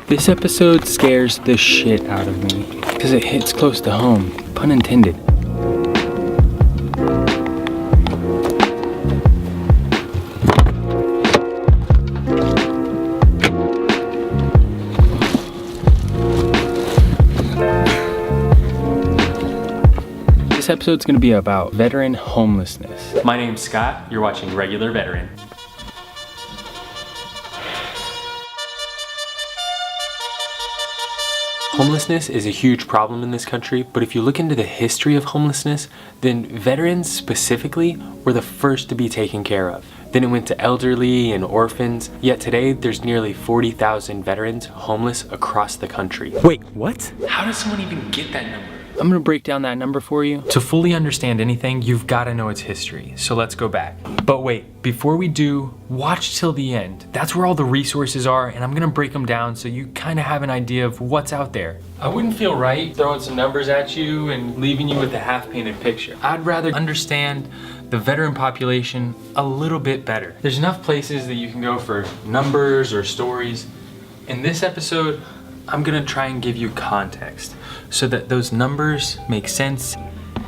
This episode scares the shit out of me because it hits close to home, pun intended. This episode's gonna be about veteran homelessness. My name's Scott, you're watching Regular Veteran. Homelessness is a huge problem in this country, but if you look into the history of homelessness, then veterans specifically were the first to be taken care of. Then it went to elderly and orphans, yet today there's nearly 40,000 veterans homeless across the country. Wait, what? How does someone even get that number? I'm gonna break down that number for you. To fully understand anything, you've got to know its history. So let's go back. But wait, before we do, watch till the end. That's where all the resources are, and I'm gonna break them down so you kind of have an idea of what's out there. I wouldn't feel right throwing some numbers at you and leaving you with a half-painted picture. I'd rather understand the veteran population a little bit better. There's enough places that you can go for numbers or stories. In this episode, I'm gonna try and give you context so that those numbers make sense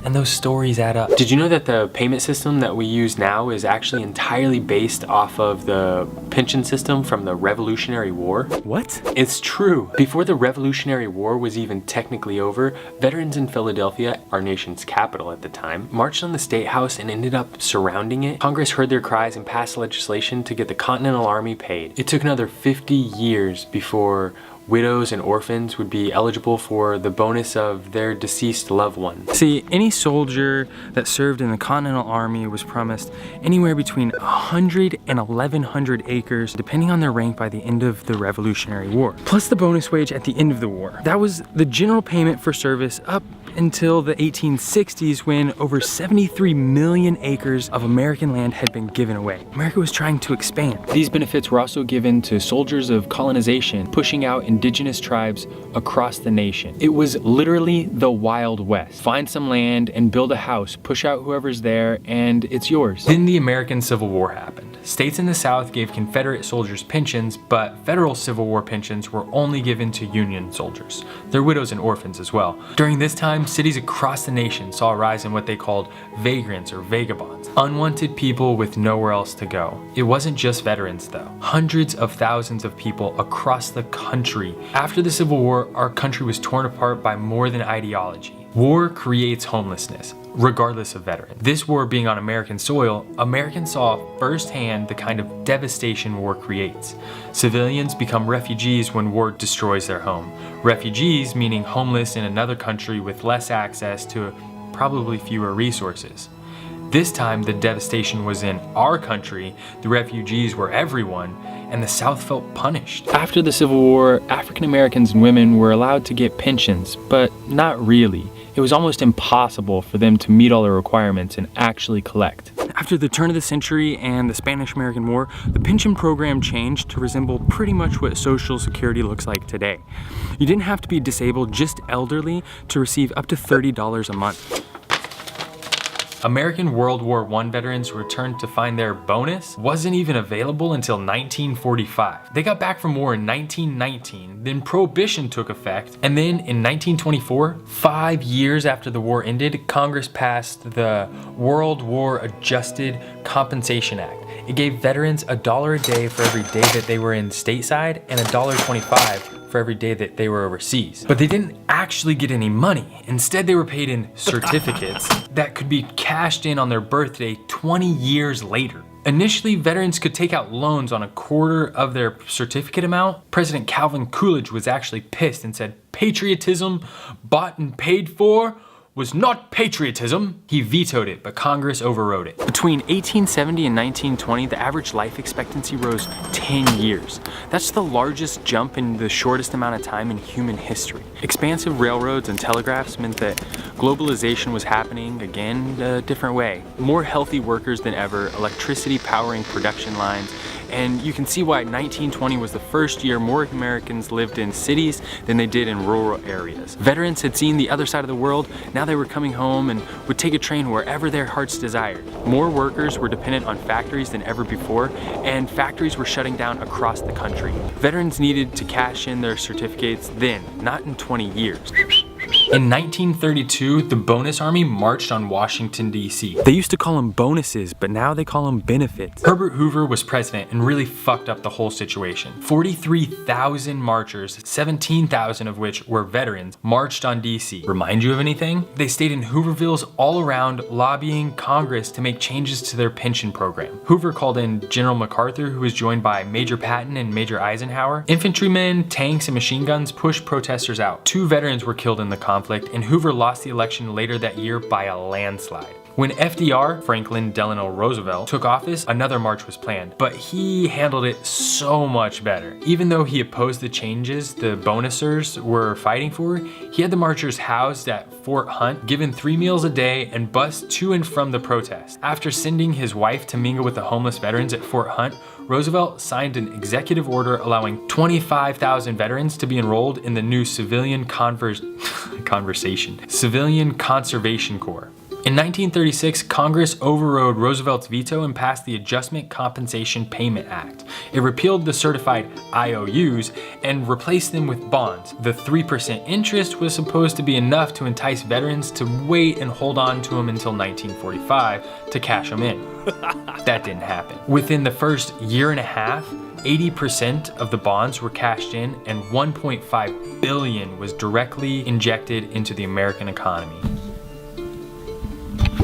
and those stories add up. Did you know that the payment system that we use now is actually entirely based off of the pension system from the Revolutionary War? What? It's true. Before the Revolutionary War was even technically over, veterans in Philadelphia, our nation's capital at the time, marched on the State House and ended up surrounding it. Congress heard their cries and passed legislation to get the Continental Army paid. It took another 50 years before widows and orphans would be eligible for the bonus of their deceased loved one. See, any soldier that served in the Continental Army was promised anywhere between 100 and 1,100 acres, depending on their rank by the end of the Revolutionary War, plus the bonus wage at the end of the war. That was the general payment for service up until the 1860s, when over 73 million acres of American land had been given away. America was trying to expand. These benefits were also given to soldiers of colonization, pushing out indigenous tribes across the nation. It was literally the Wild West. Find some land and build a house, push out whoever's there, and it's yours. Then the American Civil War happened. States in the South gave Confederate soldiers pensions, but federal Civil War pensions were only given to Union soldiers, their widows and orphans as well. During this time, cities across the nation saw a rise in what they called vagrants or vagabonds, unwanted people with nowhere else to go. It wasn't just veterans though. Hundreds of thousands of people across the country. After the Civil War, our country was torn apart by more than ideology. War creates homelessness, regardless of veterans. This war being on American soil, Americans saw firsthand the kind of devastation war creates. Civilians become refugees when war destroys their home. Refugees meaning homeless in another country with less access to probably fewer resources. This time, the devastation was in our country, the refugees were everyone, and the South felt punished. After the Civil War, African Americans and women were allowed to get pensions, but not really. It was almost impossible for them to meet all the requirements and actually collect. After the turn of the century and the Spanish-American War, the pension program changed to resemble pretty much what Social Security looks like today. You didn't have to be disabled, just elderly, to receive up to $30 a month. American World War I veterans returned to find their bonus wasn't even available until 1945. They got back from war in 1919, then Prohibition took effect, and then in 1924, 5 years after the war ended, Congress passed the World War Adjusted Compensation Act. It gave veterans $1 a day for every day that they were in stateside and $1.25 for every day that they were overseas. But they didn't actually get any money. Instead, they were paid in certificates that could be cashed in on their birthday 20 years later. Initially, veterans could take out loans on a quarter of their certificate amount. President Calvin Coolidge was actually pissed and said, "Patriotism bought and paid for was not patriotism." He vetoed it, but Congress overrode it. Between 1870 and 1920, the average life expectancy rose 10 years. That's the largest jump in the shortest amount of time in human history. Expansive railroads and telegraphs meant that globalization was happening again a different way. More healthy workers than ever, electricity powering production lines, And you can see why 1920 was the first year more Americans lived in cities than they did in rural areas. Veterans had seen the other side of the world, now they were coming home and would take a train wherever their hearts desired. More workers were dependent on factories than ever before, and factories were shutting down across the country. Veterans needed to cash in their certificates then, not in 20 years. In 1932, the Bonus Army marched on Washington, D.C. They used to call them bonuses, but now they call them benefits. Herbert Hoover was president and really fucked up the whole situation. 43,000 marchers, 17,000 of which were veterans, marched on D.C. Remind you of anything? They stayed in Hoovervilles all around, lobbying Congress to make changes to their pension program. Hoover called in General MacArthur, who was joined by Major Patton and Major Eisenhower. Infantrymen, tanks, and machine guns pushed protesters out. 2 veterans were killed in the conflict, and Hoover lost the election later that year by a landslide. When FDR, Franklin Delano Roosevelt, took office, another march was planned, but he handled it so much better. Even though he opposed the changes the bonusers were fighting for, he had the marchers housed at Fort Hunt, given 3 meals a day, and bused to and from the protest. After sending his wife to mingle with the homeless veterans at Fort Hunt, Roosevelt signed an executive order allowing 25,000 veterans to be enrolled in the new Civilian Conservation Corps. In 1936, Congress overrode Roosevelt's veto and passed the Adjustment Compensation Payment Act. It repealed the certified IOUs and replaced them with bonds. The 3% interest was supposed to be enough to entice veterans to wait and hold on to them until 1945 to cash them in. That didn't happen. Within the first year and a half, 80% of the bonds were cashed in and $1.5 billion was directly injected into the American economy.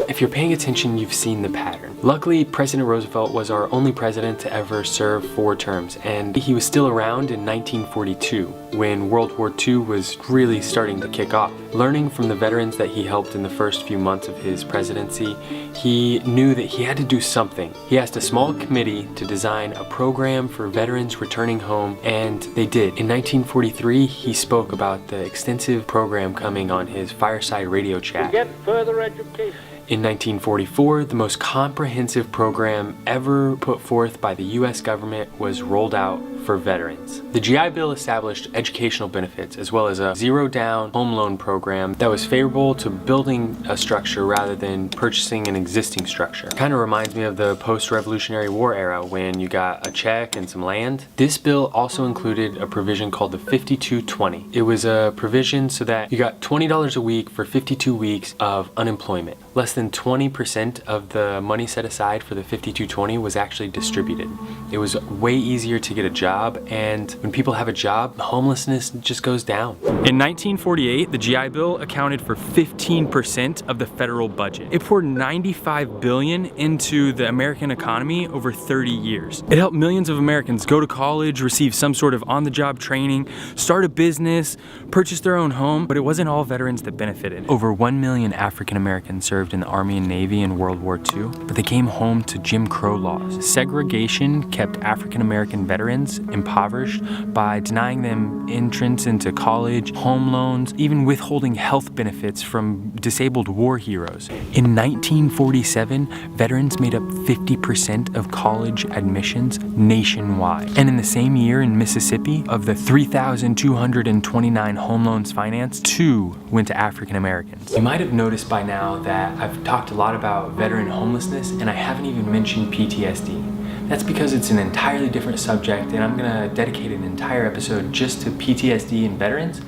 If you're paying attention, you've seen the pattern. Luckily, President Roosevelt was our only president to ever serve 4 terms, and he was still around in 1942, when World War II was really starting to kick off. Learning from the veterans that he helped in the first few months of his presidency, he knew that he had to do something. He asked a small committee to design a program for veterans returning home, and they did. In 1943, he spoke about the extensive program coming on his fireside radio chat. To get further education. In 1944, the most comprehensive program ever put forth by the US government was rolled out for veterans. The GI Bill established educational benefits as well as a zero-down home loan program that was favorable to building a structure rather than purchasing an existing structure. Kind of reminds me of the post-Revolutionary War era when you got a check and some land. This bill also included a provision called the 5220. It was a provision so that you got $20 a week for 52 weeks of unemployment. Less than 20% of the money set aside for the 5220 was actually distributed. It was way easier to get a job, and when people have a job, homelessness just goes down. In 1948, the GI Bill accounted for 15% of the federal budget. It poured $95 billion into the American economy over 30 years. It helped millions of Americans go to college, receive some sort of on-the-job training, start a business, purchase their own home, but it wasn't all veterans that benefited. Over 1 million African Americans served in the Army and Navy in World War II, but they came home to Jim Crow laws. Segregation kept African American veterans impoverished by denying them entrance into college, home loans, even withholding health benefits from disabled war heroes. In 1947, veterans made up 50% of college admissions nationwide. And in the same year in Mississippi, of the 3,229 home loans financed, 2 went to African Americans. You might have noticed by now that I've talked a lot about veteran homelessness, and I haven't even mentioned PTSD. That's because it's an entirely different subject, and I'm gonna dedicate an entire episode just to PTSD and veterans,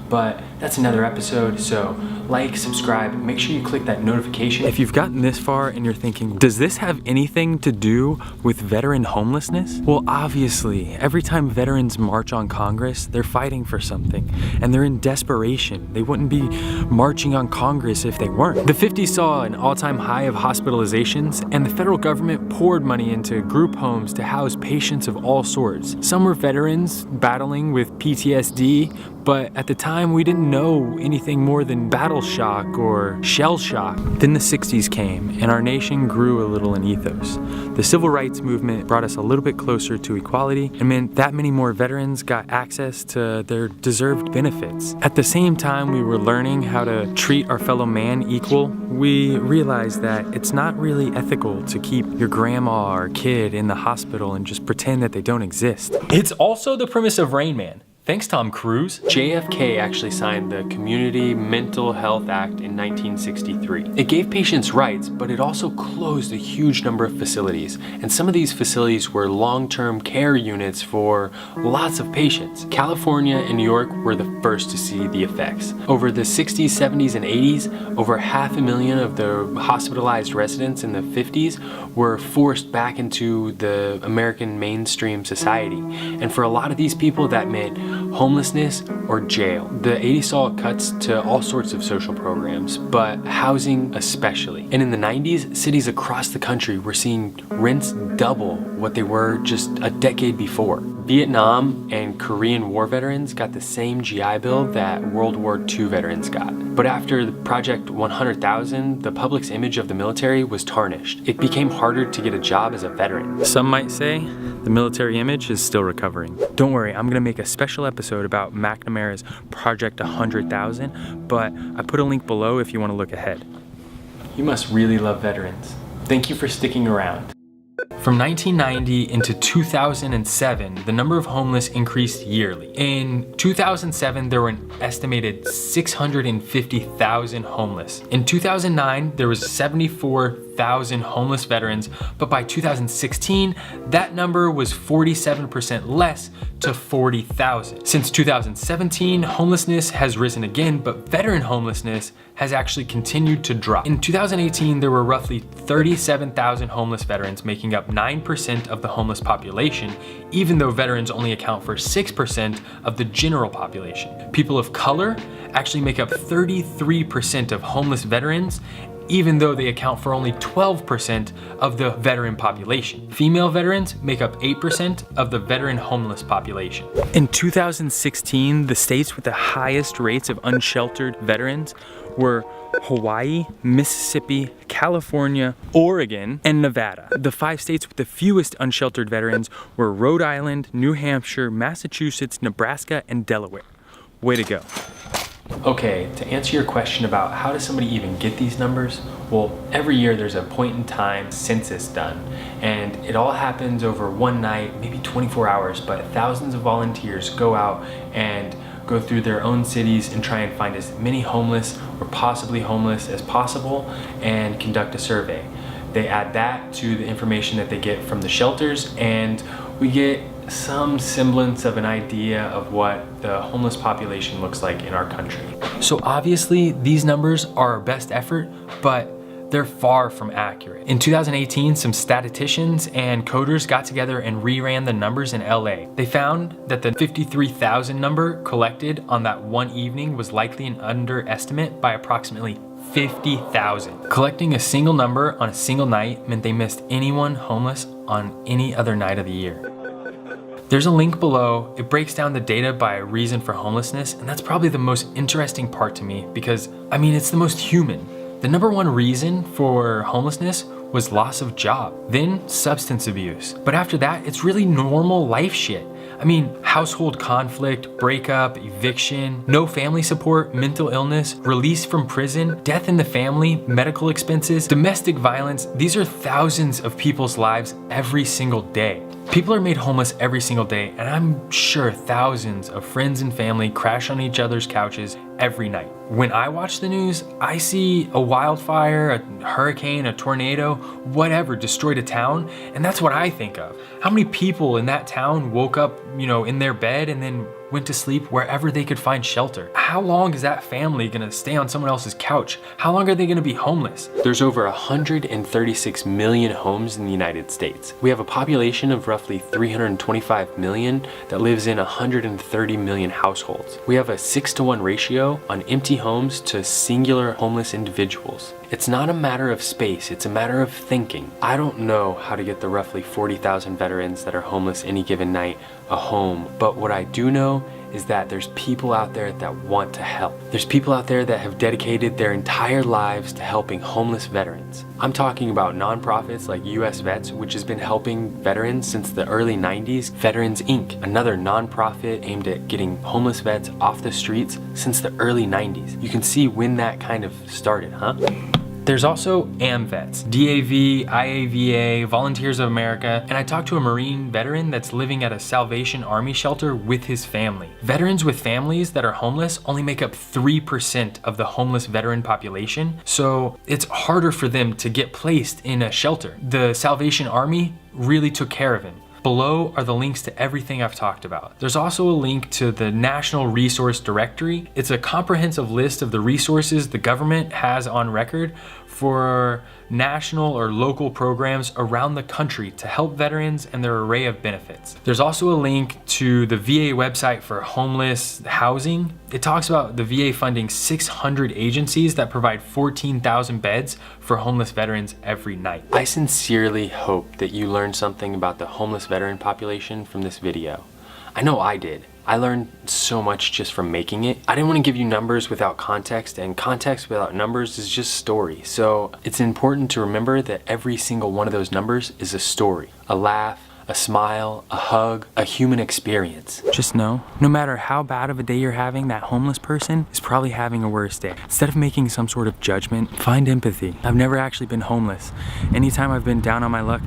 but that's another episode, so like, subscribe, make sure you click that notification. If you've gotten this far and you're thinking, does this have anything to do with veteran homelessness? Well, obviously, every time veterans march on Congress, they're fighting for something, and they're in desperation. They wouldn't be marching on Congress if they weren't. The 50s saw an all-time high of hospitalizations, and the federal government poured money into group homes to house patients of all sorts. Some were veterans battling with PTSD, but at the time we didn't know anything more than battle shock or shell shock. Then the 60s came, and our nation grew a little in ethos. The civil rights movement brought us a little bit closer to equality and meant that many more veterans got access to their deserved benefits. At the same time we were learning how to treat our fellow man equal, we realized that it's not really ethical to keep your grandma or kid in the hospital and just pretend that they don't exist. It's also the premise of Rain Man. Thanks, Tom Cruise. JFK actually signed the Community Mental Health Act in 1963. It gave patients rights, but it also closed a huge number of facilities. And some of these facilities were long-term care units for lots of patients. California and New York were the first to see the effects. Over the 60s, 70s, and 80s, over 500,000 of the hospitalized residents in the 50s were forced back into the American mainstream society. And for a lot of these people, that meant homelessness or jail. The 80s saw cuts to all sorts of social programs, but housing especially. And in the 90s, cities across the country were seeing rents double what they were just a decade before. Vietnam and Korean War veterans got the same GI Bill that World War II veterans got. But after the Project 100,000, the public's image of the military was tarnished. It became harder to get a job as a veteran. Some might say the military image is still recovering. Don't worry, I'm gonna make a special episode about McNamara's Project 100,000, but I put a link below if you wanna look ahead. You must really love veterans. Thank you for sticking around. From 1990 into 2007, the number of homeless increased yearly. In 2007, there were an estimated 650,000 homeless. In 2009, there was 74,000 homeless veterans, but by 2016, that number was 47% less to 40,000. Since 2017, homelessness has risen again, but veteran homelessness has actually continued to drop. In 2018, there were roughly 37,000 homeless veterans, making up 9% of the homeless population, even though veterans only account for 6% of the general population. People of color actually make up 33% of homeless veterans, even though they account for only 12% of the veteran population. Female veterans make up 8% of the veteran homeless population. In 2016, the states with the highest rates of unsheltered veterans were Hawaii, Mississippi, California, Oregon, and Nevada. The 5 states with the fewest unsheltered veterans were Rhode Island, New Hampshire, Massachusetts, Nebraska, and Delaware. Way to go. Okay, to answer your question about how does somebody even get these numbers, well, every year there's a point in time census done, and it all happens over one night, maybe 24 hours, but thousands of volunteers go out and go through their own cities and try and find as many homeless or possibly homeless as possible and conduct a survey. They add that to the information that they get from the shelters, and we get some semblance of an idea of what the homeless population looks like in our country. So obviously these numbers are our best effort, but they're far from accurate. In 2018, some statisticians and coders got together and reran the numbers in LA. They found that the 53,000 number collected on that one evening was likely an underestimate by approximately 50,000. Collecting a single number on a single night meant they missed anyone homeless on any other night of the year. There's a link below. It breaks down the data by reason for homelessness, and that's probably the most interesting part to me because, I mean, it's the most human. The number one reason for homelessness was loss of job, then substance abuse. But after that, it's really normal life shit. I mean, household conflict, breakup, eviction, no family support, mental illness, release from prison, death in the family, medical expenses, domestic violence. These are thousands of people's lives every single day. People are made homeless every single day, and I'm sure thousands of friends and family crash on each other's couches every night. When I watch the news, I see a wildfire, a hurricane, a tornado, whatever destroyed a town, and that's what I think of. How many people in that town woke up, in their bed and then went to sleep wherever they could find shelter? How long is that family gonna stay on someone else's couch? How long are they gonna be homeless? There's over 136 million homes in the United States. We have a population of roughly 325 million that lives in 130 million households. We have a 6-to-1 ratio on empty homes to singular homeless individuals. It's not a matter of space, it's a matter of thinking. I don't know how to get the roughly 40,000 veterans that are homeless any given night a home, but what I do know is that there's people out there that want to help. There's people out there that have dedicated their entire lives to helping homeless veterans. I'm talking about nonprofits like USVETS, which has been helping veterans since the early 90s. Veterans Inc., another nonprofit aimed at getting homeless vets off the streets since the early 90s. You can see when that kind of started, huh? There's also AMVETS, DAV, IAVA, Volunteers of America, and I talked to a Marine veteran that's living at a Salvation Army shelter with his family. Veterans with families that are homeless only make up 3% of the homeless veteran population, so it's harder for them to get placed in a shelter. The Salvation Army really took care of him. Below are the links to everything I've talked about. There's also a link to the National Resource Directory. It's a comprehensive list of the resources the government has on record for national or local programs around the country to help veterans and their array of benefits. There's also a link to the VA website for homeless housing. It talks about the VA funding 600 agencies that provide 14,000 beds for homeless veterans every night. I sincerely hope that you learned something about the homeless veteran population from this video. I know I did. I learned so much just from making it. I didn't want to give you numbers without context, and context without numbers is just story. So it's important to remember that every single one of those numbers is a story. A laugh, a smile, a hug, a human experience. Just know, no matter how bad of a day you're having, that homeless person is probably having a worse day. Instead of making some sort of judgment, find empathy. I've never actually been homeless. Anytime I've been down on my luck,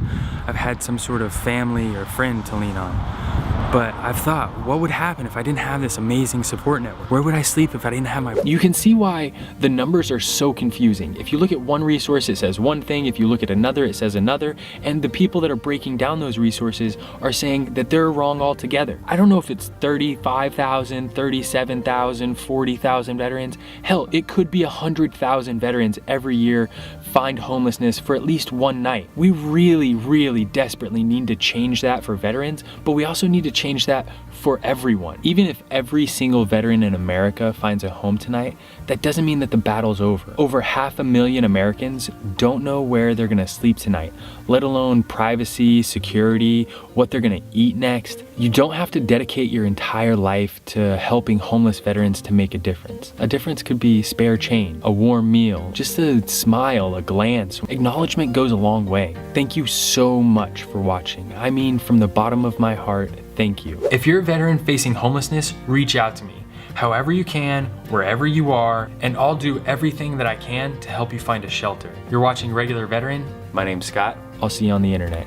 I've had some sort of family or friend to lean on. But I've thought, what would happen if I didn't have this amazing support network? Where would I sleep if I didn't have my... You can see why the numbers are so confusing. If you look at one resource, it says one thing. If you look at another, it says another. And the people that are breaking down those resources are saying that they're wrong altogether. I don't know if it's 35,000, 37,000, 40,000 veterans. Hell, it could be 100,000 veterans every year find homelessness for at least one night. We really, really desperately need to change that for veterans, but we also need to change that for everyone. Even if every single veteran in America finds a home tonight, that doesn't mean that the battle's over. Over 500,000 Americans don't know where they're gonna sleep tonight, let alone privacy, security, what they're gonna eat next. You don't have to dedicate your entire life to helping homeless veterans to make a difference. A difference could be spare change, a warm meal, just a smile, a glance. Acknowledgement goes a long way. Thank you so much for watching. I mean, from the bottom of my heart, thank you. If you're a veteran facing homelessness, reach out to me. However you can, wherever you are, and I'll do everything that I can to help you find a shelter. You're watching Regular Veteran. My name's Scott. I'll see you on the internet.